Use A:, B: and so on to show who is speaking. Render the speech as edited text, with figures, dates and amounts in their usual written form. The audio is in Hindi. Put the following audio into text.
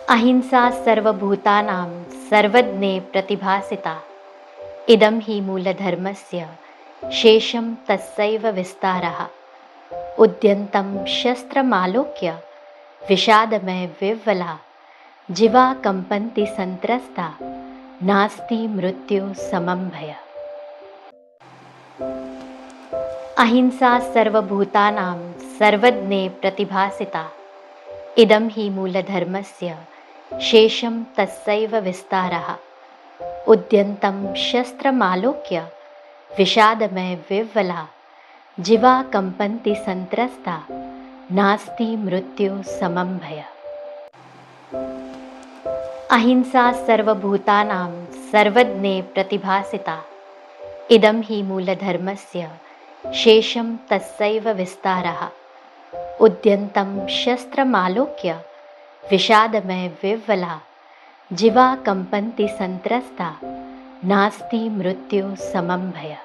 A: अहिंसा सर्वभूतानां सर्वज्ञे प्रतिभासिता। इदं हि मूलधर्मस्य शेषं तस्यैव विस्तारः। उद्यन्तं शस्त्रमालोक्य विषादमय विह्वला। जीवा कंपन्ति संत्रस्ता, नास्ति मृत्यु समं भय। अहिंसा सर्वभूतानां सर्वज्ञे प्रतिभासिता। इदं हि मूलधर्मस्य शेषं तस्यैव विस्तारः। उद्यन्तं शस्त्रमालोक्य विषादमय विह्वला। जीवा कंपन्ति संत्रस्ता, नास्ति मृत्यु समं भय। अहिंसा सर्वभूतानां सर्वज्ञे प्रतिभासिता। इदं हि मूलधर्मस्य शेषं तस्यैव विस्तारः। उद्यन्तं शस्त्रमालोक्य विषादमय विह्वला। जीवा कंपन्ति संत्रस्ता, नास्ति मृत्यु समं भय।